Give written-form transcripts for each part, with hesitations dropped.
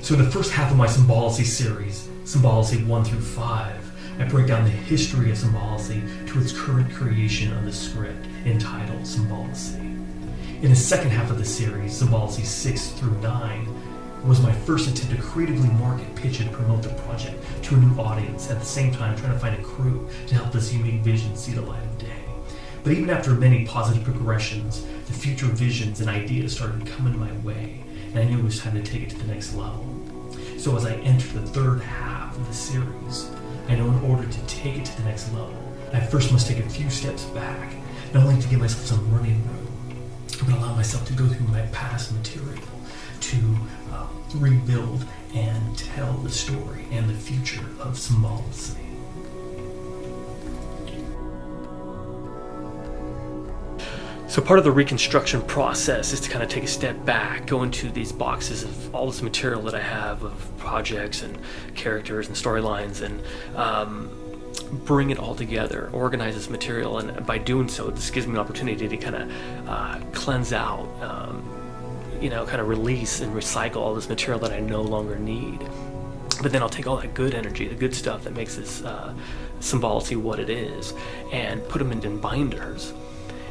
So in the first half of my Symbolicy series, Symbolicy 1 through 5, I break down the history of Symbolicy to its current creation of the script entitled Symbolicy. In the second half of the series, Symbolicy 6 through 9, was my first attempt to creatively market, pitch, and promote the project to a new audience, at the same time trying to find a crew to help this unique vision see the light of day. But even after many positive progressions, the future visions and ideas started coming my way, and I knew it was time to take it to the next level. So as I enter the third half of the series, I know in order to take it to the next level, I first must take a few steps back, not only to give myself some running room, but allow myself to go through my past material to rebuild and tell the story and the future of Symbolicy. So part of the reconstruction process is to kind of take a step back, go into these boxes of all this material that I have of projects and characters and storylines, and bring it all together, organize this material, and by doing so, this gives me an opportunity to kind of cleanse out, kind of release and recycle all this material that I no longer need. But then I'll take all that good energy, the good stuff that makes this Symbolicy what it is, and put them in binders.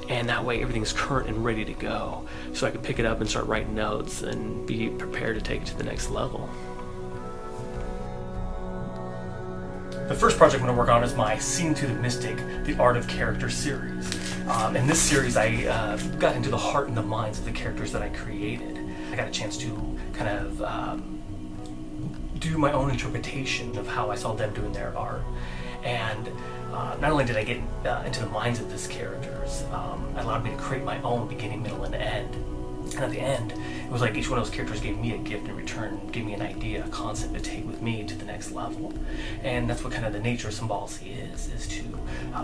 And that way everything's current and ready to go. So I can pick it up and start writing notes and be prepared to take it to the next level. The first project I'm going to work on is my Seen to the Mystic, The Art of Character series. In this series, I got into the heart and the minds of the characters that I created. I got a chance to kind of do my own interpretation of how I saw them doing their art. And not only did I get into the minds of these characters, it allowed me to create my own beginning, middle, and end. And at the end, it was like each one of those characters gave me a gift in return, gave me an idea, a concept to take with me to the next level. And that's what kind of the nature of Symbolicy is to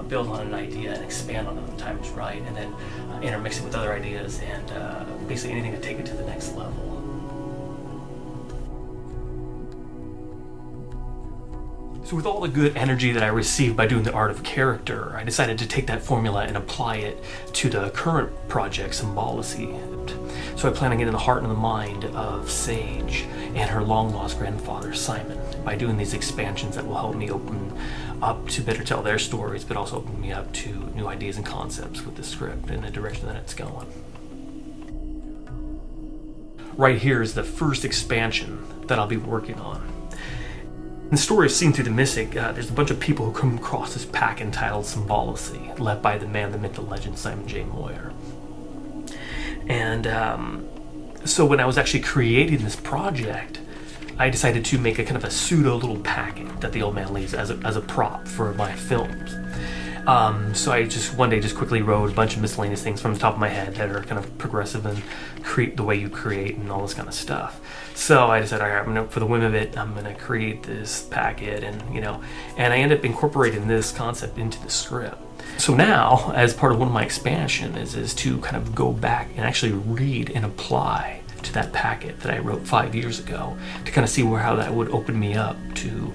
build on an idea and expand on it when the time is right, and then intermix it with other ideas and basically anything to take it to the next level. So with all the good energy that I received by doing the art of character, I decided to take that formula and apply it to the current project, Symbolicy. So I plan on getting the heart and the mind of Sage and her long-lost grandfather, Simon, by doing these expansions that will help me open up to better tell their stories, but also open me up to new ideas and concepts with the script and the direction that it's going. Right here is the first expansion that I'll be working on. In the story of Seen Through the Mystic, there's a bunch of people who come across this pack entitled Symbolicy, led by the man, the myth, the legend, Simon J. Moyer. And so when I was actually creating this project, I decided to make a kind of a pseudo little packet that the old man leaves as a prop for my films. So I just one day quickly wrote a bunch of miscellaneous things from the top of my head that are kind of progressive and create the way you create and all this kind of stuff. So I decided, all right, for the whim of it, I'm gonna create this packet, and I ended up incorporating this concept into the script. So now, as part of one of my expansions, is to kind of go back and actually read and apply to that packet that I wrote 5 years ago to kind of see how that would open me up to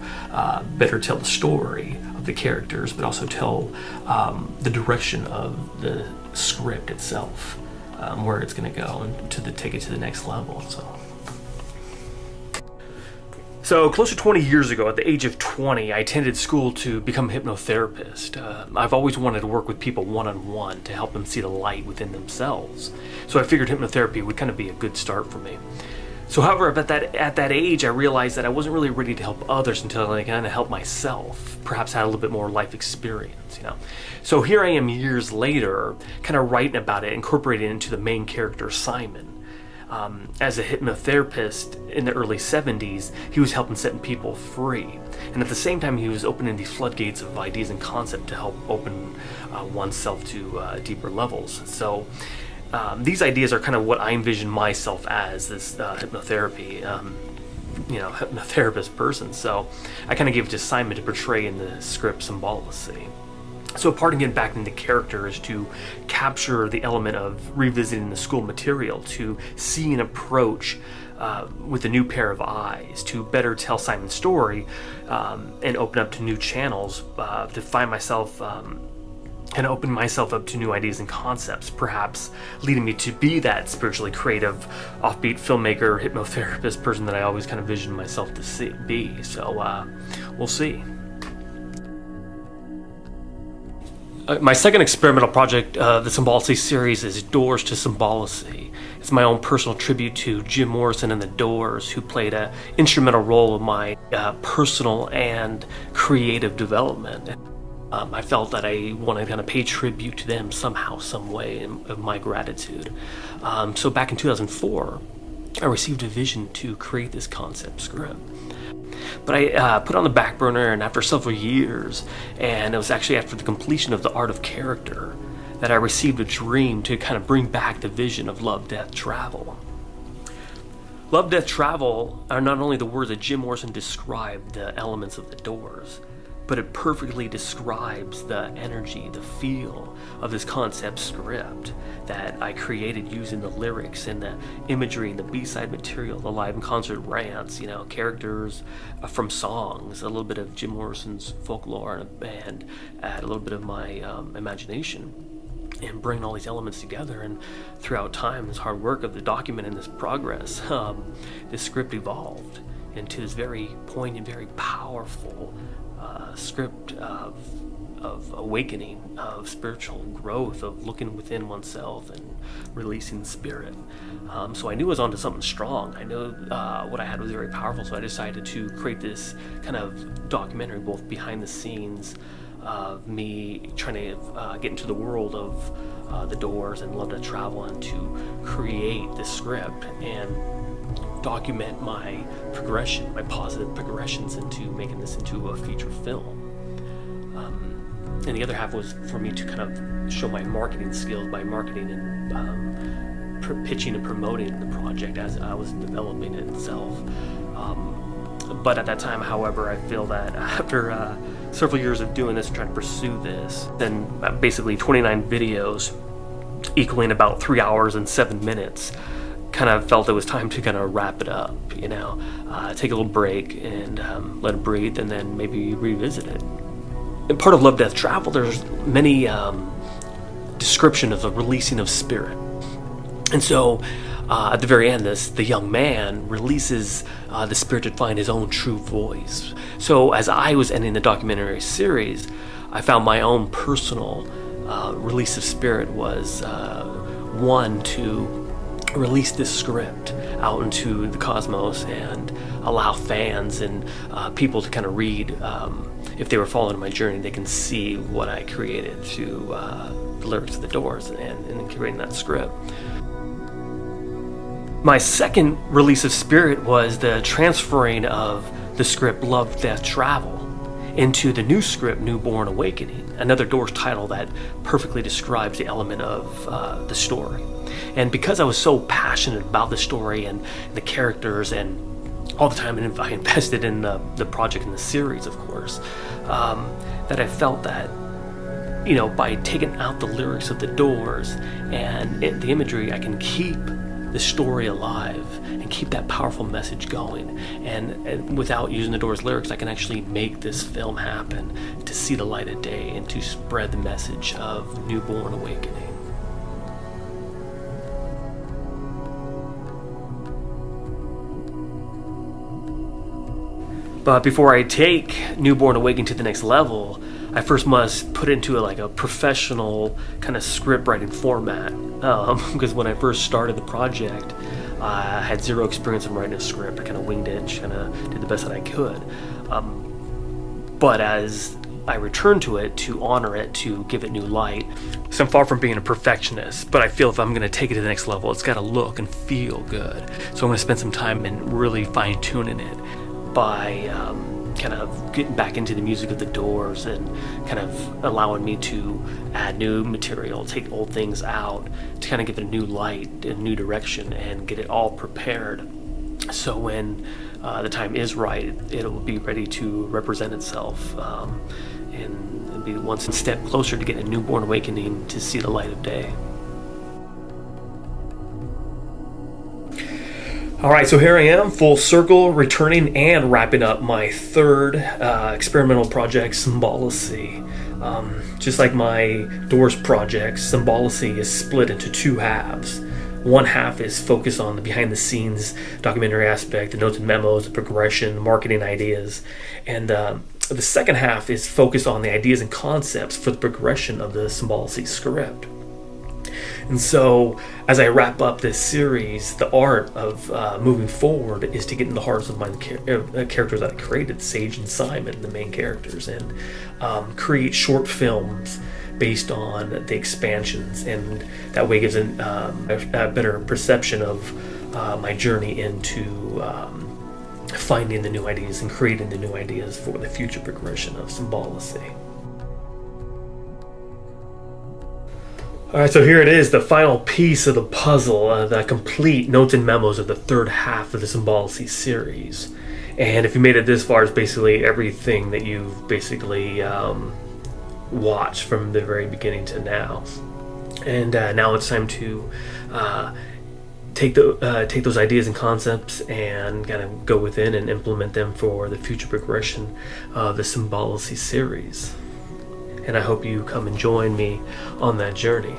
better tell the story of the characters, but also tell the direction of the script itself, where it's going to go, and take it to the next level. So close to 20 years ago, at the age of 20, I attended school to become a hypnotherapist. I've always wanted to work with people one-on-one to help them see the light within themselves. So I figured hypnotherapy would kind of be a good start for me. So however, at that age, I realized that I wasn't really ready to help others until I kind of helped myself, perhaps had a little bit more life experience, So here I am years later, kind of writing about it, incorporating it into the main character, Simon. As a hypnotherapist in the early 70s, he was helping setting people free. And at the same time, he was opening these floodgates of ideas and concept to help open oneself to deeper levels. So these ideas are kind of what I envision myself as, this hypnotherapy, hypnotherapist person. So I kind of gave it to Simon to portray in the script Symbolicy. So part of getting back into character is to capture the element of revisiting the school material, to see an approach with a new pair of eyes, to better tell Simon's story and open up to new channels, to find myself and open myself up to new ideas and concepts, perhaps leading me to be that spiritually creative, offbeat filmmaker, hypnotherapist person that I always kind of visioned myself to be. So we'll see. My second experimental project, the Symbolicy Series, is Doors to Symbolicy. It's my own personal tribute to Jim Morrison and the Doors, who played an instrumental role in my personal and creative development. I felt that I wanted to kind of pay tribute to them somehow, some way, of my gratitude. So back in 2004, I received a vision to create this concept script. But I put it on the back burner, and after several years, and it was actually after the completion of The Art of Character, that I received a dream to kind of bring back the vision of Love, Death, Travel. Love, Death, Travel are not only the words that Jim Morrison described the elements of the Doors, but it perfectly describes the energy, the feel of this concept script that I created using the lyrics and the imagery and the B-side material, the live and concert rants, characters from songs, a little bit of Jim Morrison's folklore, and add a little bit of my imagination, and bring all these elements together. And throughout time, this hard work of the document and this progress, this script evolved into this very poignant, very powerful script of awakening, of spiritual growth, of looking within oneself and releasing the spirit. So I knew I was onto something strong. I knew what I had was very powerful, so I decided to create this kind of documentary, both behind the scenes of me trying to get into the world of the Doors and Love to Travel, and to create this script and document my progression, my positive progressions into making this into a feature film. And the other half was for me to kind of show my marketing skills by marketing and pitching and promoting the project as I was developing it itself. But at that time, however, I feel that after several years of doing this and trying to pursue this, then basically 29 videos equaling about 3 hours and 7 minutes, kind of felt it was time to kind of wrap it up, take a little break and let it breathe, and then maybe revisit it. In part of Love, Death, Travel, there's many description of the releasing of spirit. And so at the very end, the young man releases the spirit to find his own true voice. So as I was ending the documentary series, I found my own personal release of spirit was one to release this script out into the cosmos and allow fans and people to kind of read. If they were following my journey, they can see what I created through the lyrics of the Doors and creating that script. My second release of spirit was the transferring of the script Love, Death, Travel into the new script Newborn Awakening, another Doors title that perfectly describes the element of the story. And because I was so passionate about the story and the characters and all the time I invested in the project and the series, of course, that I felt that, by taking out the lyrics of the Doors and the imagery, I can keep the story alive and keep that powerful message going. And without using the Doors lyrics, I can actually make this film happen to see the light of day and to spread the message of Newborn Awakening. But before I take Newborn Awakening to the next level, I first must put it into a professional kind of script writing format. Because when I first started the project, I had zero experience in writing a script. I kind of winged it, kind of did the best that I could. But as I returned to it, to honor it, to give it new light, so I'm far from being a perfectionist, but I feel if I'm going to take it to the next level, it's got to look and feel good. So I'm going to spend some time in really fine-tuning it by kind of getting back into the music of the Doors and kind of allowing me to add new material, take old things out, to kind of give it a new light, a new direction, and get it all prepared. So when the time is right, it'll be ready to represent itself and be one step closer to getting a Newborn Awakening to see the light of day. All right, so here I am, full circle, returning and wrapping up my third experimental project, Symbolicy. Just like my Doors project, Symbolicy is split into two halves. One half is focused on the behind-the-scenes documentary aspect, the notes and memos, the progression, marketing ideas, and the second half is focused on the ideas and concepts for the progression of the Symbolicy script. And so, as I wrap up this series, the art of moving forward is to get in the hearts of my characters that I created, Sage and Simon, the main characters, and create short films based on the expansions, and that way gives a better perception of my journey into finding the new ideas and creating the new ideas for the future progression of Symbolicy. Alright, so here it is, the final piece of the puzzle, the complete notes and memos of the third half of the Symbolicy series. And if you made it this far, it's basically everything that you've basically watched from the very beginning to now. And now it's time to take those ideas and concepts and kind of go within and implement them for the future progression of the Symbolicy series. And I hope you come and join me on that journey.